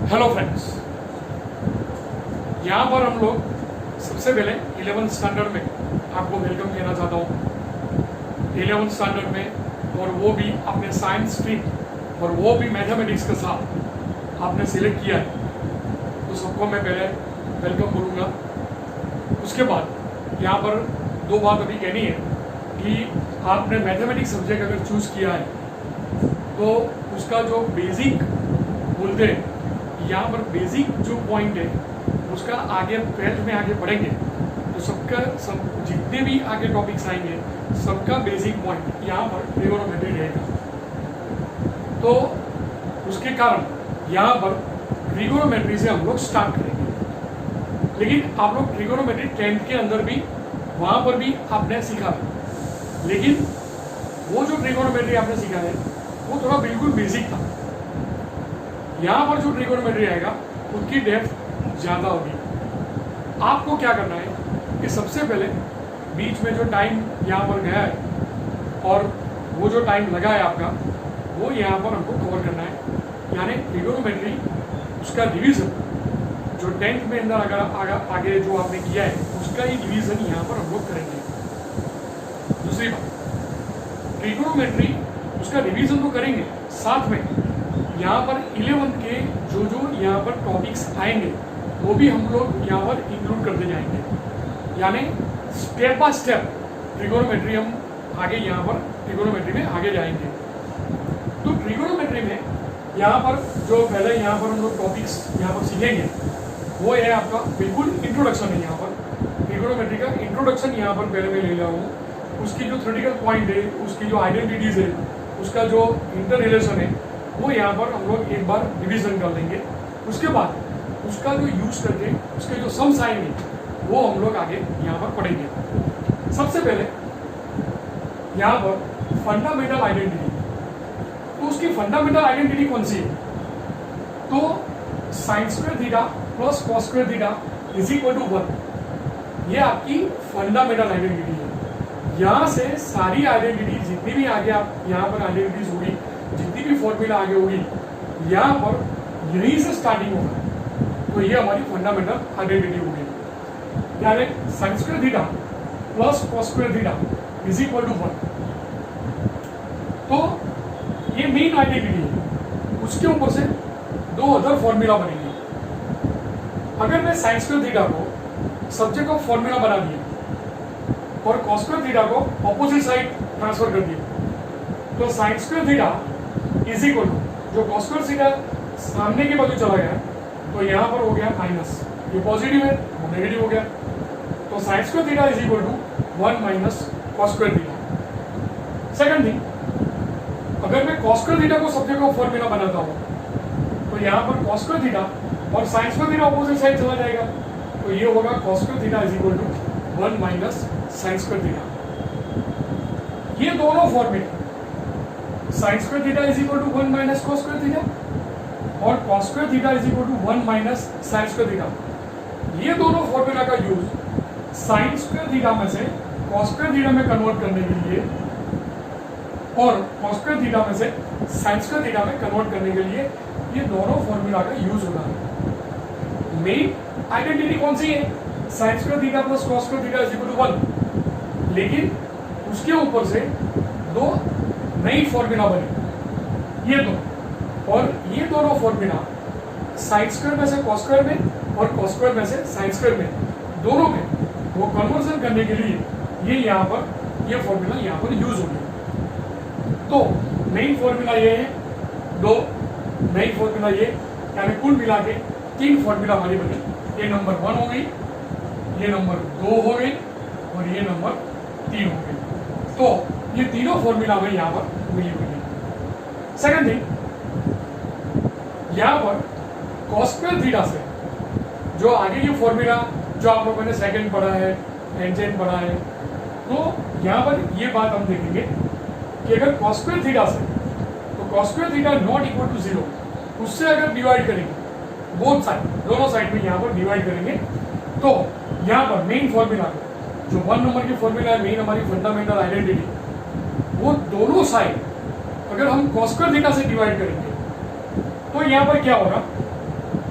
Hello friends, यहाँ पर हम लोग सबसे पहले 11th स्टैंडर्ड में आपको वेलकम कहना चाहता हूँ। 11th स्टैंडर्ड में, और वो भी आपने साइंस स्ट्रीम और वो भी मैथमेटिक्स के साथ आपने सिलेक्ट किया है, तो सबको मैं पहले वेलकम बोलूँगा। उसके बाद यहाँ पर दो बात अभी कहनी है कि आपने मैथमेटिक्स सब्जेक्ट अगर चूज़ किया है तो उसका जो बेसिक बोलते हैं, यहाँ पर बेसिक जो पॉइंट है उसका आगे 12th में आगे बढ़ेंगे तो सब जितने भी आगे टॉपिक्स आएंगे सबका बेसिक पॉइंट यहाँ पर ट्रिगोनोमेट्री रहेगा। तो उसके कारण यहाँ पर ट्रिगोनोमेट्री से हम लोग स्टार्ट करेंगे। लेकिन आप लोग ट्रिगोनोमेट्री 10th के अंदर भी वहाँ पर भी आपने सीखा है, लेकिन वो जो ट्रिगोनोमेट्री आपने सीखा है वो थोड़ा बिल्कुल बेसिक था। यहाँ पर जो ट्रिगोनोमेट्री आएगा उसकी डेप्थ ज़्यादा होगी। आपको क्या करना है कि सबसे पहले बीच में जो टाइम यहाँ पर गया है और वो जो टाइम लगा है आपका, वो यहाँ पर हमको कवर करना है। यानी ट्रिगोनोमेट्री उसका डिवीज़न जो 10th में अंदर अगर आगे जो आपने किया है उसका ही डिवीज़न यहाँ पर हम लोग करेंगे। दूसरी बात, ट्रिगोनोमेट्री उसका डिवीज़न तो करेंगे, साथ में यहाँ पर 11th के जो यहाँ पर टॉपिक्स आएंगे वो भी हम लोग यहाँ पर इंक्लूड करते जाएंगे। यानी स्टेप बाय स्टेप ट्रिगोनोमेट्री हम आगे यहाँ पर ट्रिगोनोमेट्री में आगे जाएंगे। तो ट्रिगोनोमेट्री में यहाँ पर जो पहले यहाँ पर हम लोग टॉपिक्स यहाँ पर सीखेंगे वो है आपका बिल्कुल इंट्रोडक्शन है। यहाँ पर ट्रिगोनोमेट्री का इंट्रोडक्शन यहाँ पर पहले मैं ले रहा हूँ। उसकी जो थ्योरेटिकल पॉइंट है, उसकी जो आइडेंटिटीज है, उसका जो इंटर रिलेशन है वो यहाँ पर हम लोग एक बार डिवीजन कर देंगे। उसके बाद उसका जो यूज करके उसके जो सम्स आएंगे वो हम लोग आगे यहाँ पर पढ़ेंगे। सबसे पहले यहाँ पर फंडामेंटल आइडेंटिटी, तो उसकी फंडामेंटल आइडेंटिटी कौन सी है? तो sine square theta plus cos square theta is equal to 1, ये आपकी फंडामेंटल आइडेंटिटी है। यहाँ से सारी आइडेंटिटी जितनी भी आगे आप यहाँ पर आइडेंटिटीज होगी, जितनी भी फॉर्मूला आगे होगी, यहाँ पर यहीं से स्टार्टिंग होगा। तो ये हमारी फंडामेंटल आइडेंटिटी होगी। यानी sine square theta plus cos square theta is equal to 1। तो ये मेन आइडेंटिटी है। उसके ऊपर से दो अदर फॉर्मूला बनेंगे। अगर मैं साइन स्क्वायर थीटा को सब्जेक्ट ऑफ फॉर्मूला बना दिया और कॉस स्क्वायर थीटा को ऑपोजिट साइड ट्रांसफर कर दिया, तो sine square theta is equal to जो कॉस स्क्वायर थीटा सामने के बाजू चला गया तो यहाँ पर हो गया माइनस, ये पॉजिटिव है वो नेगेटिव हो गया। तो sine square theta is equal to 1 minus cos square theta. Second thing, अगर मैं कॉस स्क्वायर थीटा को सब्जेक्ट ऑफ फॉर्मूला बनाता हूँ तो यहाँ पर कॉस स्क्वायर थीटा और sine square theta opposite side चला जाएगा, तो ये होगा cos square theta is equal to 1 minus sine square theta. ये दोनों formula sine square theta is equal to 1 minus cos square theta और cos square theta is equal to 1 minus sine square theta, ये दोनों formula का use sign square theta में से cos square theta में convert करने के लिए और कॉस स्क्वायर थीटा में से साइन स्क्वायर थीटा में कन्वर्ट करने के लिए ये दोनों फॉर्मूला का यूज होता है। मेन आइडेंटिटी कौन सी है? Sine square theta plus cos square theta is equal to 1, लेकिन उसके ऊपर से दो नई फॉर्मूला बने, ये दो, और ये दोनों फॉर्मूला साइन स्क्वायर में से कॉस स्क्वायर में और कॉस स्क्वायर में से साइन स्क्वायर में, दोनों में वो कन्वर्जन करने के लिए ये यहाँ पर ये फॉर्मूला यहाँ पर यूज हो गया। तो मेन फॉर्मूला ये है, दो नई फॉर्मूला ये, यानी कुल मिला के 3 फॉर्मूला हमारी बनी। ये नंबर 1 हो गई, ये नंबर 2 हो गई और ये नंबर 3 हो गई। तो ये तीनों फॉर्मूला हमें यहाँ पर मिली हुई है। सेकंड थिंग, यहाँ पर कॉस स्क्वायर थीटा से जो आगे ये फॉर्मूला जो आप लोगों ने सेकंड पढ़ा है, टेंजेंट पढ़ा है, तो यहाँ पर ये बात हम देखेंगे कि अगर कॉस स्क्वायर थीटा से तो cos square theta not equal to 0, उससे अगर डिवाइड करेंगे बोथ साइड, दोनों साइड में यहाँ पर डिवाइड करेंगे, तो यहाँ पर मेन फॉर्मूला जो 1 नंबर की फॉर्मूला है, मेन हमारी फंडामेंटल आइडेंटिटी, वो दोनों साइड अगर हम कॉस स्क्वायर थीटा से डिवाइड करेंगे तो यहाँ पर क्या होगा,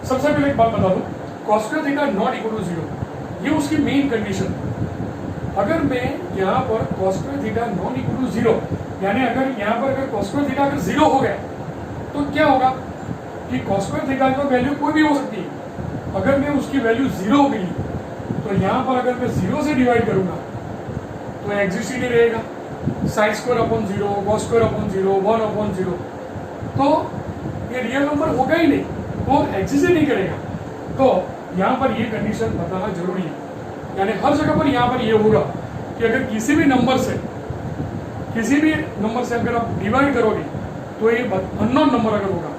सबसे पहले एक बात बता दूं, cos square theta not equal to 0, ये उसकी मेन कंडीशन। अगर मैं यहाँ पर cos square theta not equal to 0, यानी अगर यहाँ पर अगर cos स्क्वायर थीटा अगर 0 हो गया तो क्या होगा कि cos स्क्वायर थीटा की वैल्यू कोई भी हो सकती है। अगर मैं उसकी वैल्यू 0 हो गई तो यहाँ पर अगर मैं 0 से डिवाइड करूंगा तो एग्जिस्ट ही नहीं रहेगा, sign square upon 0, cos square upon 0, 1 upon 0, तो ये रियल नंबर होगा ही नहीं, वो एग्जिस्ट ही नहीं करेगा। तो यहाँ पर ये कंडीशन बताना जरूरी है, यानी हर जगह पर यहाँ पर ये होगा कि अगर किसी भी नंबर से अगर आप डिवाइड करोगे तो ये अननोन नंबर अगर होगा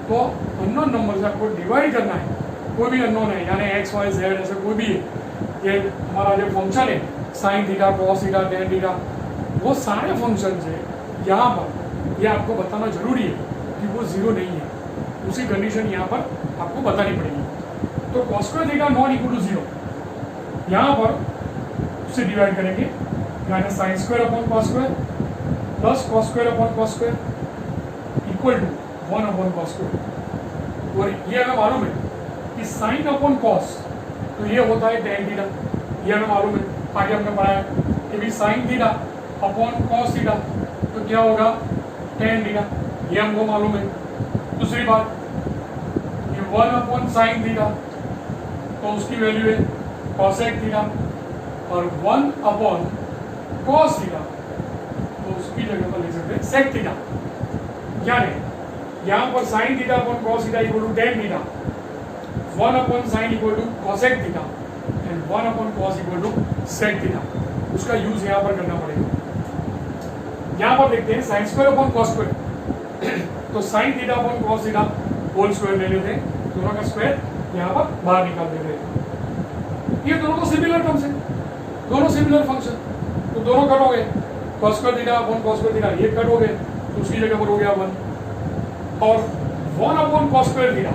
तो अननोन नंबर से आपको डिवाइड करना है, कोई भी अननोन है यानी एक्स वाई जेड ऐसा कोई भी है, ये हमारा जो फंक्शन है sine theta cos theta tan theta, वो सारे फंक्शन है यहाँ पर ये आपको बताना जरूरी है कि वो 0 नहीं है, उसी कंडीशन यहाँ पर आपको बतानी पड़ेगी। तो cos square theta not equal to 0, यहाँ पर उसे डिवाइड करेंगे, यानी sine square upon cos square plus cos square upon cos square equal to 1 upon cos square. और ये हमें मालूम है कि साइन अपॉन कॉस तो ये होता है टेन थीटा, ये हमें मालूम है, आगे हमने पढ़ाया कि भी sign theta upon cos theta तो क्या होगा टेन थीटा, ये हमको मालूम है। दूसरी बात ये 1 अपॉन साइन थीटा तो उसकी वैल्यू है कॉसेक थीटा, और 1 अपॉन कॉस थीटा तो उसकी जगह पर लिख सकते हैं सेक थीटा, यानी यहाँ पर sine theta upon cos theta equal to tan theta, 1 upon sine equal to cosec theta and 1 upon cos equal to sec theta, उसका यूज यहाँ पर करना पड़ेगा। यहाँ पर देखते हैं sine square upon cos square, तो sine theta upon cos theta whole square ले लेते हैं, दोनों का स्क्वायर यहाँ पर बाहर निकाल देते हैं। ये दोनों तो सिमिलर टर्म्स है, दोनों सिमिलर फंक्शन, तो दोनों कट हो गए, cos square theta upon cos square theta ये कट हो गए, तो उसकी जगह पर हो गया 1, और 1 अपॉन कॉस स्क्वायर थीटा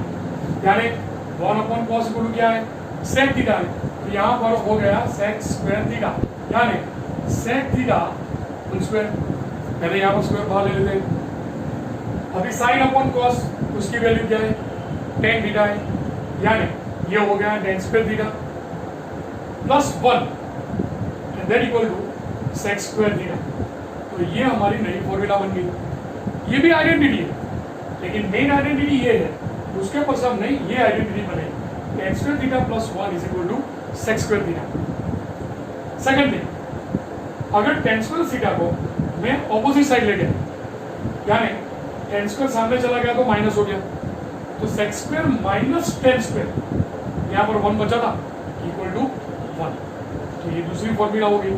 यानी 1 अपॉन कॉस इक्वल टू क्या है सेक थीटा है, तो यहाँ पर हो गया सेक स्क्वायर थीटा, यानी सेक थीटा होल स्क्वायर, पहले यहाँ पर स्क्वायर बाहर ले लेते हैं। अभी साइन अपॉन कॉस उसकी वैल्यू क्या है टेन थीटा है, यानी ये हो गया tan square theta plus 1 and then equal to sec square theta. तो ये हमारी नई फॉर्मूला बन गई। ये भी आइडेंटिटी है, लेकिन मेन आइडेंटिटी ये है, उसके ऊपर सब नहीं, ये आइडेंटिटी बनेगी tan square theta plus 1 is equal to sec square theta. Second thing, अगर टेन स्क्वायर थीटा को मैं ऑपोजिट साइड ले गया, यानी टेन स्क्वायर सामने चला गया तो माइनस हो गया, तो sec square minus tan square यहाँ पर 1 बचा था इक्वल टू 1, तो ये दूसरी फॉर्मूला होगी।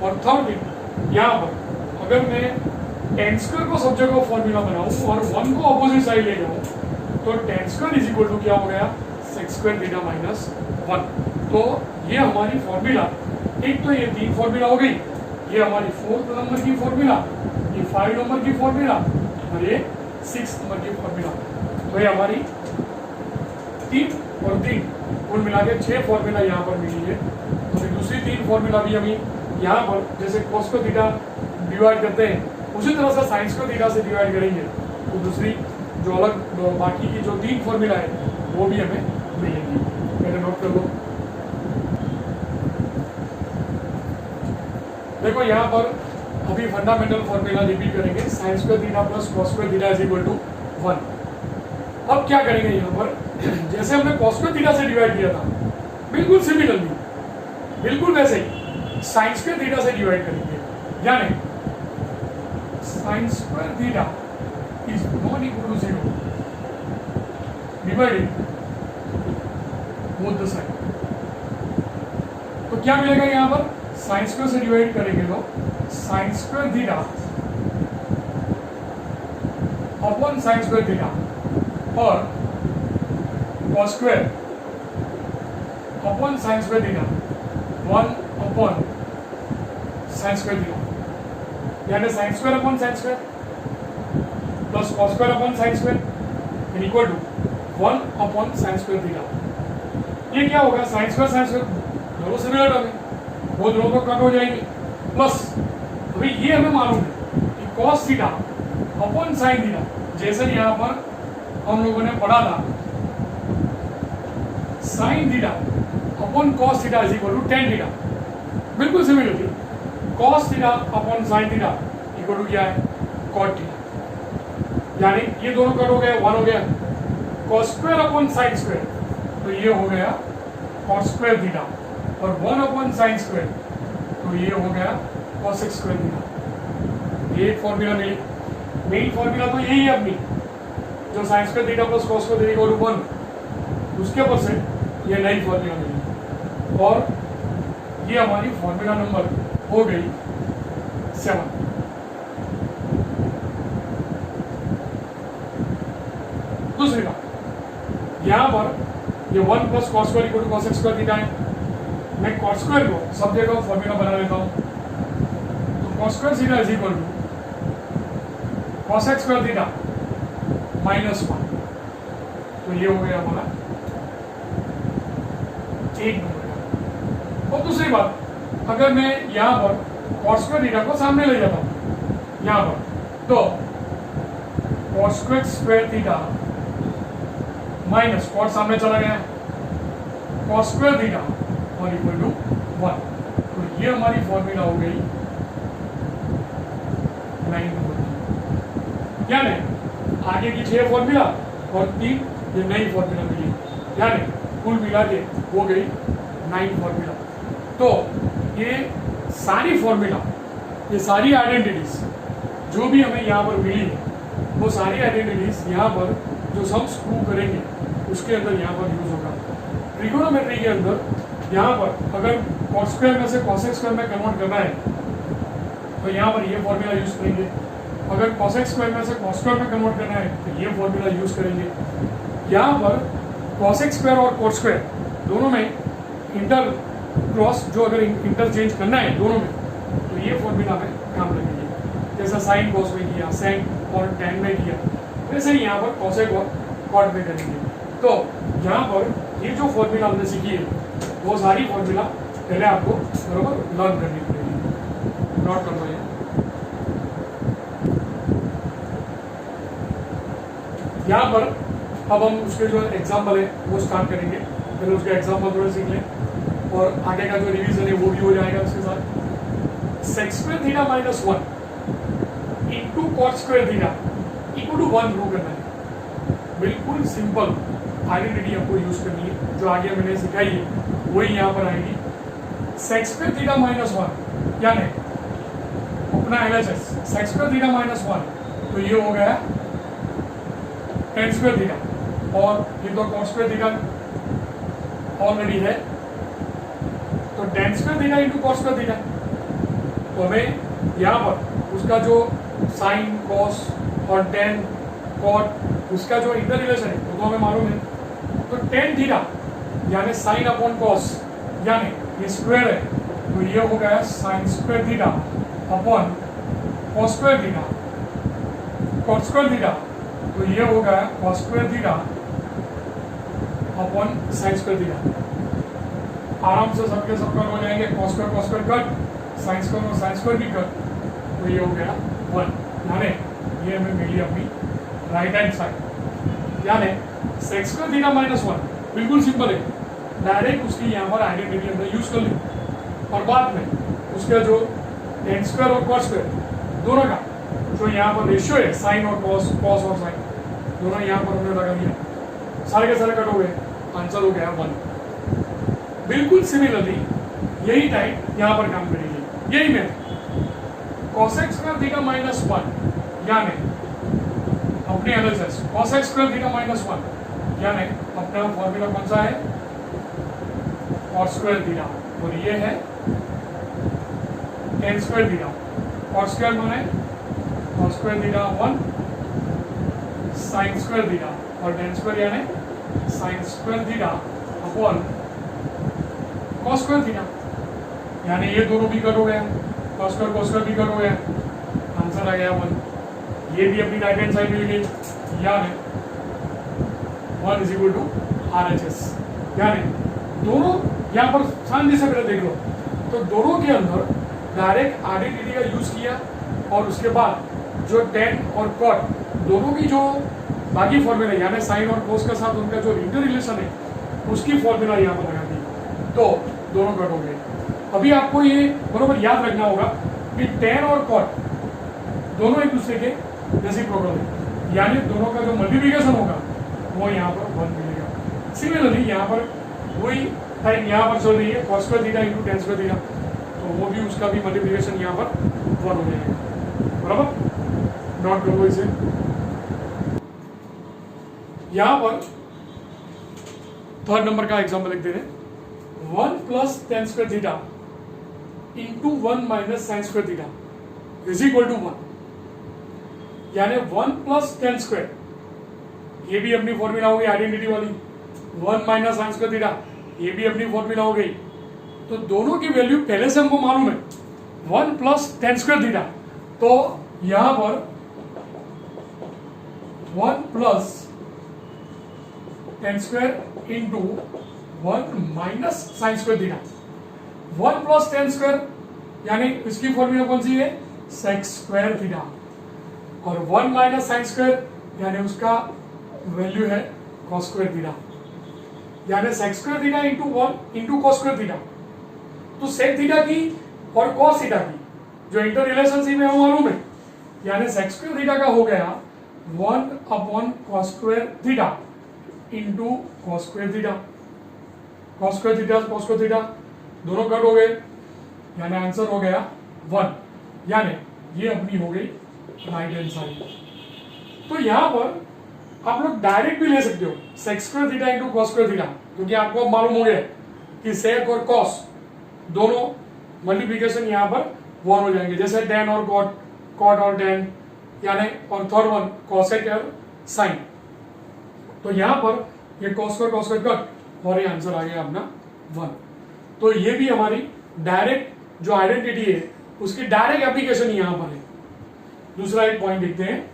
और थर्ड थिंग, यहाँ पर अगर मैं टेन स्क्वायर को सब जगह फॉर्मूला बनाऊं और 1 को ऑपोजिट साइड ले जाऊं तो tan square is equal to क्या हो गया सेक स्क्वायर थीटा माइनस 1। तो ये हमारी फॉर्मूला, एक तो ये 3 फॉर्मूला हो गई, ये हमारी 4th नंबर की फॉर्मूला, ये 5 नंबर की फॉर्मूला और ये 6 नंबर की फॉर्मूला। तो ये हमारी 3 और 3 कुल मिला के 6 फॉर्मूला यहाँ पर मिली है। तो फिर दूसरी 3 फॉर्मूला भी हमें यहाँ पर जैसे cos को थीटा डिवाइड करते हैं उसी तरह से साइन को थीटा से डिवाइड करेंगे, तो दूसरी जो अलग बाकी की जो 3 फॉर्मूला है वो भी हमें मिलेंगी। पहले नोट कर लो। देखो यहाँ पर अभी फंडामेंटल फॉर्मूला रिपीट करेंगे, sine square theta plus cos square theta is equal to 1। अब क्या करेंगे यहाँ पर, जैसे हमने cos स्क्वायर थीटा से डिवाइड किया था बिल्कुल सिमिलरली, बिल्कुल वैसे ही साइन स्क्वायर थीटा से डिवाइड करेंगे, यानी sine square theta is not equal to 0 divided both the side. तो क्या मिलेगा यहाँ पर, साइन स्क्वायर से डिवाइड करेंगे तो sine square theta upon sine square theta और cos square upon sine square theta 1 upon sine square theta, यानी sine square upon sine square plus cos square upon sine square equal to 1 upon sine square theta. ये क्या होगा, sine square दोनों similar term है, वो दोनों तो cut हो जाएंगे, प्लस अभी ये हमें मालूम है कि cos theta upon sine theta, जैसे यहाँ पर हम लोगों ने पढ़ा था sine theta upon cos theta is equal to tan theta. बिल्कुल similarly cos theta upon sine theta equal to क्या है, कॉट थीटा। यानी ये दोनों कट हो गए, वन हो गया cos square upon sine square, तो ये हो गया कॉस स्क्वायर थीटा, और वन अपॉन साइन स्क्वायर तो ये हो गया कॉस स्क्वायर थीटा। ये एक फॉर्मूला मिली। मेन फॉर्मूला तो यही है अपनी, जो sine square theta plus cos square theta equal to one, उसके ऊपर से ये नई फॉर्मूला मिली, और ये हमारी फॉर्मूला नंबर हो गई 7। दूसरी बात, यहां पर ये 1 plus cos square equal to cos square theta है। मैं कॉस स्क्वायर को सब जगह फॉर्मूला बना लेता हूं, तो cos square theta is equal to cos square theta minus 1, तो ये हो गया हमारा 1 नंबर। और दूसरी बात, अगर मैं यहां पर कॉस स्क्वायर थीटा को सामने ले जाता हूं यहां पर, तो cos square theta minus cos सामने चला गया, कॉस स्क्वायर थीटा और इक्वल टू 1, तो ये हमारी फॉर्मूला हो गई 9 नंबर। यानी आगे की 6 फॉर्मूला और 3 ये नई फॉर्मूला मिली, यानी कुल मिला के हो गई 9 फॉर्मूला। तो ये सारी फॉर्मूला, ये सारी आइडेंटिटीज जो भी हमें यहाँ पर मिली है, वो सारी आइडेंटिटीज यहाँ पर जो सम प्रूव करेंगे उसके अंदर यहाँ पर यूज होगा। ट्रिगोनोमेट्री के अंदर यहाँ पर अगर कॉस स्क्वायर में से कॉस स्क्वायर में कन्वर्ट करना है तो यहाँ पर ये फॉर्मूला यूज करेंगे। अगर कॉस स्क्वायर में से कॉस स्क्वायर में कन्वर्ट करना है तो ये फॉर्मूला यूज करेंगे। यहाँ पर कॉस स्क्वायर और कॉट स्क्वायर दोनों में इंटर क्रॉस जो अगर इंटरचेंज करना है दोनों में, तो ये फॉर्मूला में काम लगेगी। जैसा साइन कॉस में किया, साइन और टैन में किया, वैसे ही यहाँ पर कॉसेक और कॉट में करेंगे। तो यहाँ पर ये जो फॉर्मूला हमने सीखी है वो सारी फॉर्मूला पहले आपको बराबर लर्न करनी पड़ेगी। नोट कर लो ये। यहाँ पर अब हम उसके जो एग्जाम्पल है वो स्टार्ट करेंगे। पहले उसके एग्जाम्पल थोड़े सीख लें और आगे का जो रिवीजन है वो भी हो जाएगा उसके साथ। Sec square theta minus 1 into cot square theta equal to 1 prove करना है। बिल्कुल सिंपल आइडेंटिटी आपको यूज करनी है, जो आगे मैंने सिखाई है वही यहाँ पर आएगी। सेक स्क्वायर थीटा माइनस 1 क्या है अपना LHS, sec square theta minus 1 तो ये हो गया टेन स्क्वायर थीटा, और ये तो कॉट स्क्वायर थीटा ऑलरेडी है, तो tan square theta into cot square theta. तो हमें यहाँ पर उसका जो साइन कॉस और टेन कॉट उसका जो इंटर रिलेशन है वो तो हमें मालूम है। तो टेन थीटा यानी साइन अपॉन कॉस, यानी ये स्क्वायर है तो ये हो गया sine square theta upon cos square theta, cot square theta तो ये हो गया cos square theta upon sine square theta. आराम से सबके सब कट हो जाएंगे, cos square cut, sine square और साइन स्क्वायर भी कट, तो ये हो गया 1। यानी ये हमें मिली अपनी राइट हैंड साइड। यानी सेक स्क्वायर थीटा माइनस 1 बिल्कुल सिंपल है, डायरेक्ट उसकी यहाँ पर आइडेंटिटी हमने यूज कर ली, और बाद में उसका जो टेन स्क्वायर और कॉस स्क्वायर दोनों का जो यहाँ पर रेशियो है साइन और कॉस, कॉस और साइन दोनों यहाँ पर हमने लगा दिया, सारे के सारे कट हो गए, आंसर हो गया 1। बिल्कुल सिमिलरली यही टाइप यहाँ पर काम करेगी। यही में कॉसेक स्क्वायर थीटा माइनस 1 यानी अपने analysis cosec square theta minus 1 यानी अपना फॉर्मूला कौन सा है कॉट स्क्वायर थीटा, और ये है tan square theta. Cot square माने cot square theta 1 sine square theta, और टेन स्क्वायर यानी sine square theta upon cos square theta. यानी ये दोनों भी कट हो गया, कॉस स्क्वायर भी कट हो गया, आंसर आ गया 1। ये भी अपनी राइट हैंड साइड मिल गई, यानी 1 इज इक्वल टू RHS। यानी दोनों यहाँ पर शांति से पहले देख लो, तो दोनों के अंदर डायरेक्ट आइडेंटिटी का यूज किया, और उसके बाद जो टेन और कॉट दोनों की जो बाकी फॉर्मूला यानी साइन और कोस के साथ उनका जो इंटर रिलेशन है उसकी फॉर्मूला यहाँ पर लगा दी, तो दोनों कट हो गए। अभी आपको ये बरोबर याद रखना होगा कि tan और cot दोनों एक दूसरे के रेसिप्रोकल है, यानी दोनों का जो मल्टीप्लिकेशन होगा वो यहाँ पर 1 मिलेगा। सिमिलरली यहाँ पर वही टाइम यहाँ पर चल रही है cos square theta into tan square theta, तो वो भी उसका भी मल्टीप्लिकेशन यहाँ पर 1 हो जाएगा। बराबर, नोट करो इसे। यहाँ पर थर्ड नंबर का एग्जाम्पल लिख दे रहे हैं, 1 plus tan square theta into 1 minus sine square theta is equal to 1, यानी 1 प्लस tan स्क्वायर, ये भी अपनी फॉर्मूला हो गई आइडेंटिटी वाली, 1 माइनस साइन स्क्वायर थीटा ये भी अपनी फॉर्मूला हो गई। तो दोनों की वैल्यू पहले से हमको मालूम है, 1 प्लस tan स्क्वायर थीटा, तो यहां पर 1 plus tan square into 1 minus sine square theta, 1 plus tan square यानी इसकी फॉर्मूला कौन सी है, sec स्क्वायर थीटा, और 1 माइनस साइन स्क्वायर यानी उसका वैल्यू है cos स्क्वायर थीटा, यानी sec square theta into 1 into cos square theta. तो sec थीटा की और cos थीटा की जो इंटर रिलेशनशिप है वो मालूम है, यानी sec स्क्वायर थीटा का हो गया 1 upon cos square theta into cos square theta, cos square theta cos square theta दोनों कट हो गए, यानी आंसर हो गया 1, यानी ये अपनी हो गई राइट हैंड साइड। तो यहां पर आप लोग डायरेक्ट भी ले सकते हो sec square theta into cos square theta, क्योंकि आपको अब मालूम हो गया कि sec और cos दोनों मल्टीप्लिकेशन यहाँ पर 1 हो जाएंगे, जैसे tan और cot, cot और tan, यानी और थर्ड वन cosec और sin। तो यहाँ पर ये cos स्क्वायर कट और ये आंसर आ गया अपना 1। तो ये भी हमारी डायरेक्ट जो आइडेंटिटी है उसकी डायरेक्ट एप्लीकेशन यहाँ पर है। दूसरा एक पॉइंट देखते हैं,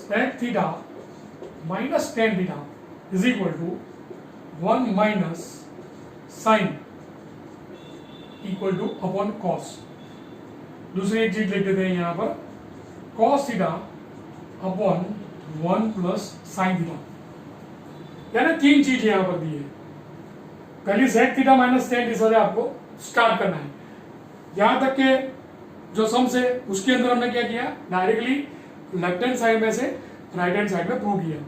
sec theta minus tan theta is equal to 1 minus sine equal to upon cos। दूसरी एक चीज लिख देते हैं यहाँ पर, cos theta upon 1 plus sine theta, यानी 3 चीज यहाँ पर दी है। पहली sec theta minus tan theta से आपको स्टार्ट करना है, यहां तक के जो सम्स है उसके अंदर हमने क्या किया, डायरेक्टली लेफ्ट हैंड साइड में से राइट हैंड साइड में प्रूव किया।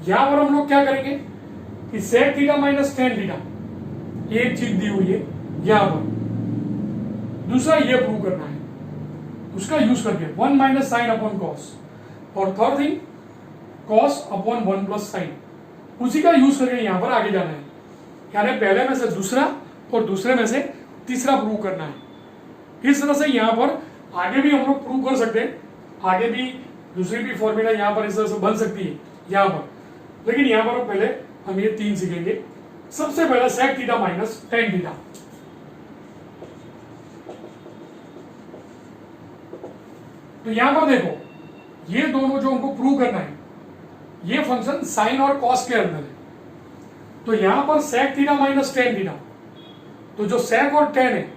यहां पर हम लोग क्या करेंगे कि sec theta minus tan theta एक चीज दी हुई है यहां पर, दूसरा ये प्रूव करना है उसका यूज करके 1 माइनस साइन अपॉन cos, और third thing cos upon 1 plus sign, उसी का यूज करके यहां पर आगे जाना है, यानी पहले में से दूसरा और दूसरे में से तीसरा प्रूव करना है। इस तरह से यहां पर आगे भी हम लोग प्रूव कर सकते हैं, आगे भी दूसरी भी फॉर्मूला यहां पर इस तरह से बन सकती है यहां पर, लेकिन यहां पर पहले हम ये 3 सीखेंगे। सबसे पहले sec theta minus tan theta, तो यहां पर देखो ये दोनों जो हमको प्रूव करना है ये फंक्शन साइन और cos के अंदर है, तो यहां पर sec theta minus tan theta, तो जो sec और tan है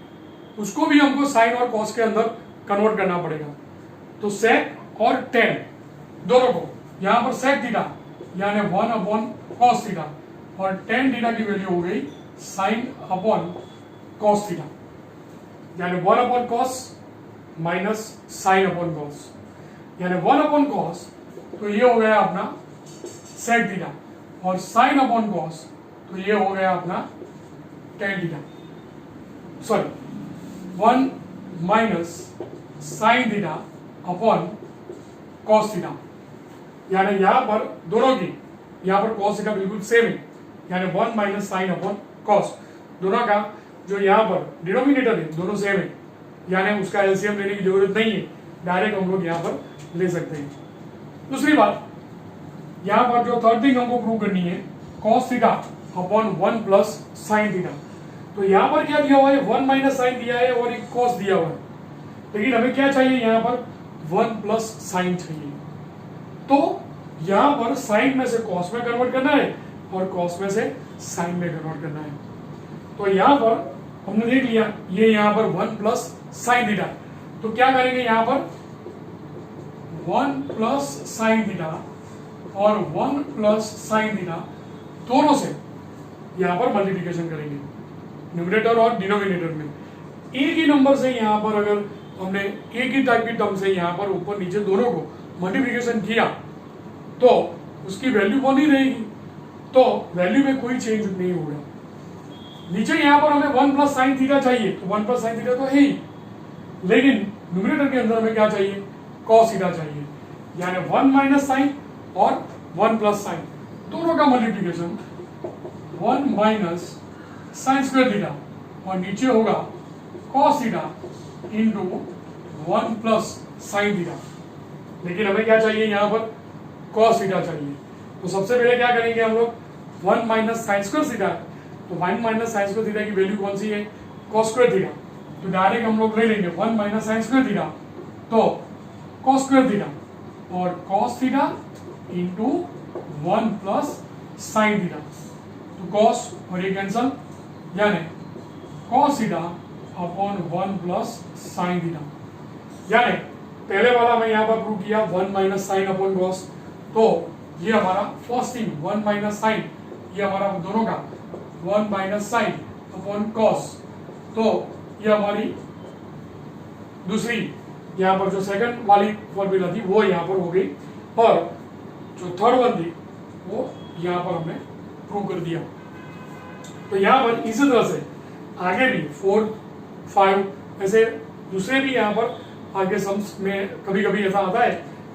उसको भी हमको साइन और cos के अंदर कन्वर्ट करना पड़ेगा। तो sec और tan दोनों को यहां पर sec थीटा यानी 1 अपॉन cos थीटा, और tan थीटा की वैल्यू हो गई साइन अपॉन cos थीटा, यानी 1 upon cos minus sine upon cos, यानी 1 अपॉन cos, तो ये हो गया अपना sec थीटा, और साइन अपॉन cos, तो ये हो गया अपना tan theta, sorry 1 minus sign theta upon cos theta, यानी यहां पर दोनों की यहां पर cos थीटा बिल्कुल सेम है, यानी 1 माइनस साइन अपॉन cos, दोनों का जो यहां पर डिनोमिनेटर है दोनों सेम है, यानी उसका एलसीएम लेने की जरूरत नहीं है, डायरेक्ट हम लोग यहां पर ले सकते हैं। दूसरी बात, यहां पर जो थर्ड थिंग हमको प्रूव करनी है cos theta upon 1 plus sine theta, तो यहां पर क्या दिया हुआ है 1 माइनस साइन दिया है और एक cos दिया हुआ है, लेकिन हमें क्या चाहिए यहां पर 1 प्लस साइन चाहिए, तो यहां पर साइन में से cos में कन्वर्ट करना है और cos में से साइन में कन्वर्ट करना है। तो यहां पर हमने देख लिया ये यहां पर 1 प्लस साइन थीटा, तो क्या करेंगे यहां पर 1 प्लस साइन थीटा और 1 प्लस साइन थीटा दोनों से यहाँ पर मल्टीप्लिकेशन करेंगे न्यूमरेटर और डिनोमिनेटर में। एक ही नंबर से यहाँ पर अगर हमने एक ही टाइप की टर्म से यहाँ पर ऊपर नीचे दोनों को मल्टीप्लिकेशन किया तो उसकी वैल्यू 1 ही रहेगी, तो वैल्यू में कोई चेंज नहीं होगा। नीचे यहाँ पर हमें 1 प्लस साइन थीटा चाहिए, तो 1 प्लस साइन थीटा तो है ही, लेकिन न्यूमरेटर के अंदर हमें क्या चाहिए, कॉस थीटा चाहिए, यानी 1 माइनस साइन और 1 प्लस साइन दोनों का multiplication 1 minus sine square theta और नीचे होगा cos theta into 1 plus sine theta. लेकिन हमें क्या चाहिए, यहाँ पर कॉस थीटा चाहिए, तो सबसे पहले क्या करेंगे हम लोग, 1 माइनस साइन स्क्वायर थीटा, तो 1 माइनस साइन स्क्वायर थीटा की वैल्यू कौन सी है, कॉस स्क्वायर थीटा, तो डायरेक्ट हम लोग ले लेंगे 1 माइनस साइन स्क्वायर थीटा तो कॉस स्क्वायर थीटा और cos theta into 1 plus sine theta, तो कॉस और ये कैंसल, यानी cos theta upon 1 plus sine theta. यानी पहले वाला मैं यहाँ पर प्रूव किया 1 माइनस साइन अपॉन कॉस, तो ये हमारा फर्स्ट थिंग 1 माइनस साइन, ये हमारा दोनों का 1 माइनस साइन अपॉन कॉस, तो ये हमारी दूसरी यहाँ पर जो सेकंड वाली फॉर्मूला थी वो यहाँ पर हो गई, और जो थर्ड वन थी वो यहाँ पर हमने प्रूव कर दिया। तो यहाँ पर इसी तरह से आगे भी 4, 5 ऐसे दूसरे भी यहाँ पर आगे सम्स में कभी कभी ऐसा आता है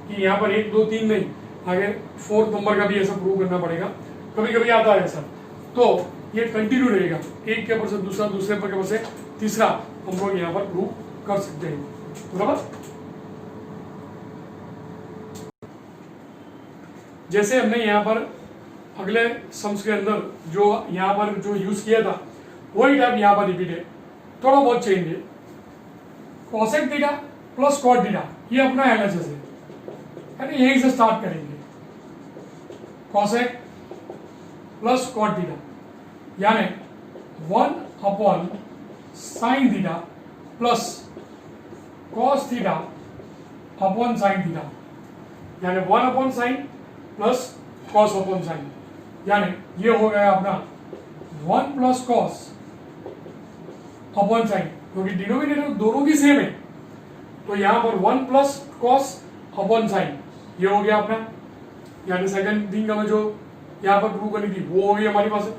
कि यहाँ पर 1, 2, 3 नहीं, आगे 4 नंबर का भी ऐसा प्रूव करना पड़ेगा, कभी कभी आता है ऐसा, तो ये कंटिन्यू रहेगा, एक के ऊपर से दूसरा, दूसरे पर के ऊपर से तीसरा हम लोग यहाँ पर प्रूव कर सकते हैं, बराबर। जैसे हमने यहाँ पर अगले सम्स के अंदर जो यहाँ पर जो यूज किया था वही टाइप यहाँ पर रिपीट है, थोड़ा बहुत चेंज है। Cosec theta plus cot theta ये अपना एलएचएस है, यानी यहीं से स्टार्ट करेंगे, कोसेक प्लस कॉट थीटा यानी 1 upon sine theta plus cos theta upon sine theta, यानी 1 upon sign plus cos upon sine, यानी ये हो गया अपना 1 प्लस कॉस अपॉन साइन, क्योंकि डिनोमिनेटर दोनों की सेम है, तो यहाँ पर 1 प्लस कॉस अपॉन साइन ये हो गया अपना, यानी सेकंड थिंग हमें जो यहाँ पर प्रूव करनी थी वो हो गई हमारे पास,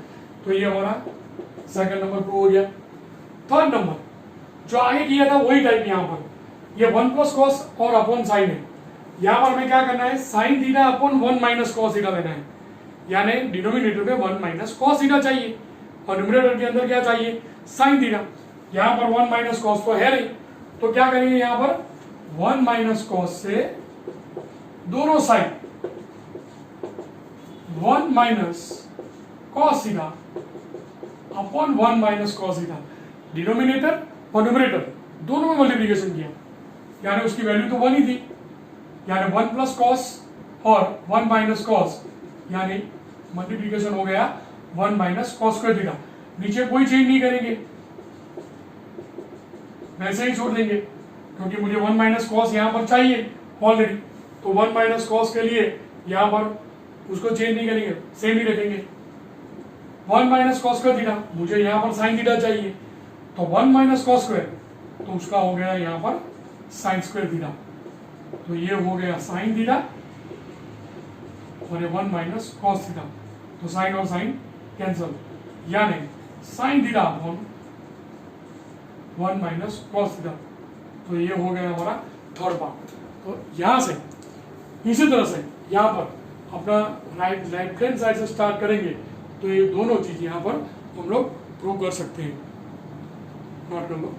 तो ये हमारा सेकंड नंबर प्रूव हो गया। थर्ड नंबर जो आगे किया था वही टाइप यहाँ पर, ये 1 प्लस कॉस और अपॉन साइन है, यहाँ पर हमें क्या करना है, sign theta upon 1 minus cos theta लेना है, यानी डिनोमिनेटर में 1 माइनस कॉस थीटा चाहिए और न्यूमरेटर के अंदर क्या चाहिए, साइन थीटा। यहाँ पर 1 माइनस कॉस तो है नहीं, तो क्या करेंगे यहाँ पर 1 माइनस कॉस से दोनों side 1 minus cos theta upon 1 minus cos theta, denominator और न्यूमरेटर दोनों में मल्टीप्लिकेशन किया, यानी उसकी वैल्यू तो 1 ही थी, यानी 1 प्लस कॉस और 1 माइनस कॉस, यानी मल्टीप्लिकेशन हो गया 1 माइनस कॉस स्क्वायर थीटा। नीचे कोई चेंज नहीं करेंगे, वैसे ही छोड़ देंगे, क्योंकि मुझे 1 माइनस कॉस यहाँ पर चाहिए ऑलरेडी, तो 1 माइनस कॉस के लिए यहाँ पर उसको चेंज नहीं करेंगे, सेम ही रखेंगे। 1 माइनस कॉस स्क्वायर थीटा मुझे यहाँ पर साइन थीटा चाहिए, तो 1 माइनस कॉस स्क्वायर, तो उसका हो गया यहाँ पर साइन स्क्वायर थीटा, तो ये हो गया साइन थीटा और ये 1 माइनस कॉस थीटा, तो साइन और साइन कैंसल, यानी sign theta upon 1 minus cos theta, तो ये हो गया हमारा थर्ड पार्ट। तो यहां से इसी तरह से यहाँ पर अपना राइट हैंड साइड से स्टार्ट करेंगे, तो ये दोनों चीज यहाँ पर हम लोग प्रूव कर सकते हैं। नोट कर लो।